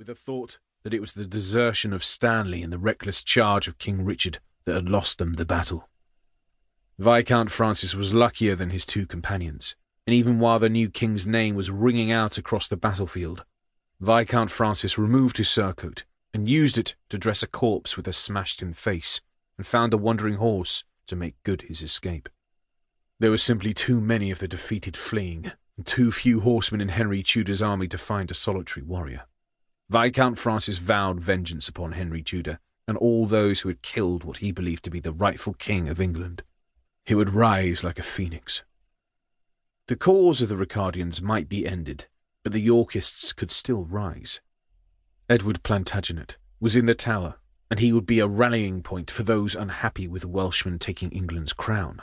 with the thought that it was the desertion of Stanley and the reckless charge of King Richard that had lost them the battle. Viscount Francis was luckier than his two companions, and even while the new king's name was ringing out across the battlefield, Viscount Francis removed his surcoat and used it to dress a corpse with a smashed-in face, and found a wandering horse to make good his escape. There were simply too many of the defeated fleeing, and too few horsemen in Henry Tudor's army to find a solitary warrior. Viscount Francis vowed vengeance upon Henry Tudor and all those who had killed what he believed to be the rightful king of England. He would rise like a phoenix. The cause of the Ricardians might be ended, but the Yorkists could still rise. Edward Plantagenet was in the Tower, and he would be a rallying point for those unhappy with the Welshmen taking England's crown.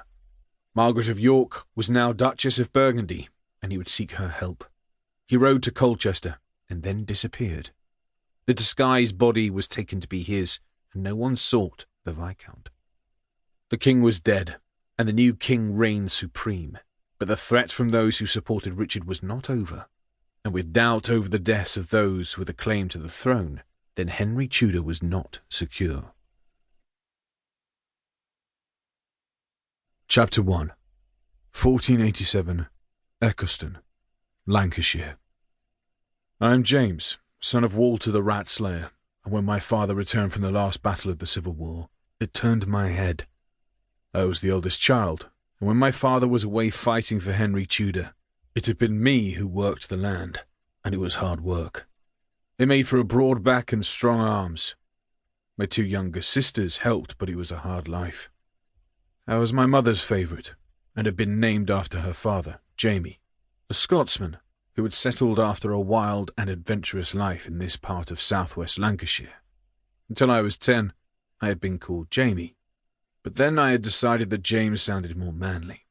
Margaret of York was now Duchess of Burgundy, and he would seek her help. He rode to Colchester, and then disappeared. The disguised body was taken to be his, and no one sought the Viscount. The king was dead, and the new king reigned supreme, but the threat from those who supported Richard was not over, and with doubt over the deaths of those with a claim to the throne, then Henry Tudor was not secure. Chapter 1. 1487. Ecclestone, Lancashire. I am James, son of Walter the Rat Slayer, and when my father returned from the last battle of the Civil War, it turned my head. I was the eldest child, and when my father was away fighting for Henry Tudor, it had been me who worked the land, and it was hard work. It made for a broad back and strong arms. My two younger sisters helped, but it was a hard life. I was my mother's favourite, and had been named after her father, Jamie, a Scotsman who had settled after a wild and adventurous life in this part of southwest Lancashire. Until I was 10, I had been called Jamie, but then I had decided that James sounded more manly.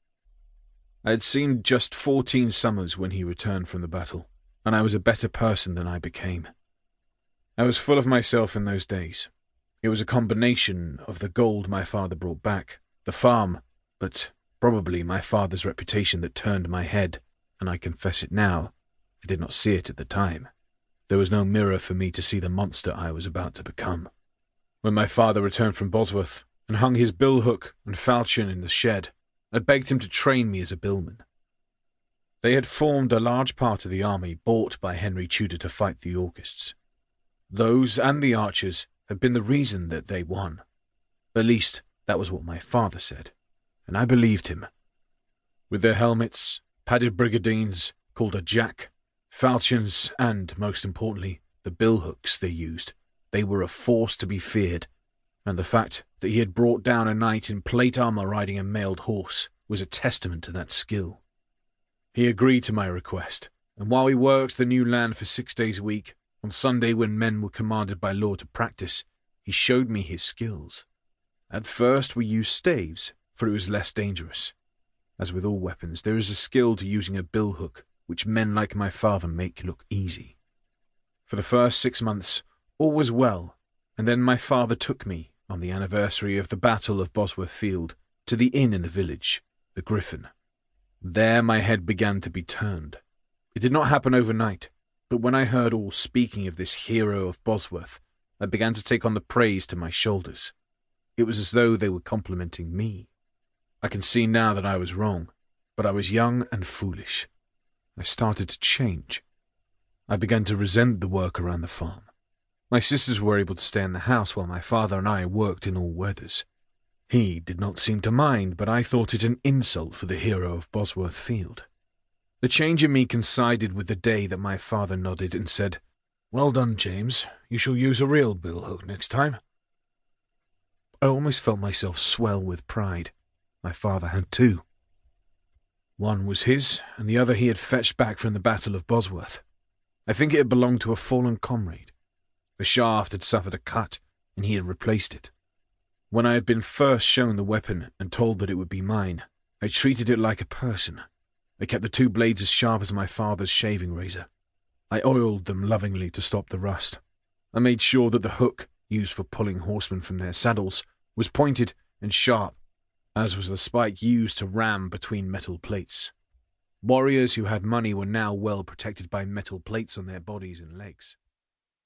I had seen just 14 summers when he returned from the battle, and I was a better person than I became. I was full of myself in those days. It was a combination of the gold my father brought back, the farm, but probably my father's reputation that turned my head, and I confess it now, I did not see it at the time. There was no mirror for me to see the monster I was about to become. When my father returned from Bosworth and hung his billhook and falchion in the shed, I begged him to train me as a billman. They had formed a large part of the army bought by Henry Tudor to fight the Yorkists. Those and the archers had been the reason that they won. At least, that was what my father said, and I believed him. With their helmets, padded brigandines, called a jack, falchions, and, most importantly, the billhooks they used, they were a force to be feared, and the fact that he had brought down a knight in plate armour riding a mailed horse was a testament to that skill. He agreed to my request, and while we worked the new land for 6 days a week, on Sunday when men were commanded by law to practice, he showed me his skills. At first we used staves, for it was less dangerous. As with all weapons, there is a skill to using a billhook, which men like my father make look easy. For the first 6 months, all was well, and then my father took me, on the anniversary of the Battle of Bosworth Field, to the inn in the village, the Griffin. There my head began to be turned. It did not happen overnight, but when I heard all speaking of this hero of Bosworth, I began to take on the praise to my shoulders. It was as though they were complimenting me. I can see now that I was wrong, but I was young and foolish. I started to change. I began to resent the work around the farm. My sisters were able to stay in the house while my father and I worked in all weathers. He did not seem to mind, but I thought it an insult for the hero of Bosworth Field. The change in me coincided with the day that my father nodded and said, "Well done, James. You shall use a real billhook next time." I almost felt myself swell with pride. My father had two. One was his, and the other he had fetched back from the Battle of Bosworth. I think it had belonged to a fallen comrade. The shaft had suffered a cut, and he had replaced it. When I had been first shown the weapon and told that it would be mine, I treated it like a person. I kept the two blades as sharp as my father's shaving razor. I oiled them lovingly to stop the rust. I made sure that the hook, used for pulling horsemen from their saddles, was pointed and sharp, as was the spike used to ram between metal plates. Warriors who had money were now well protected by metal plates on their bodies and legs.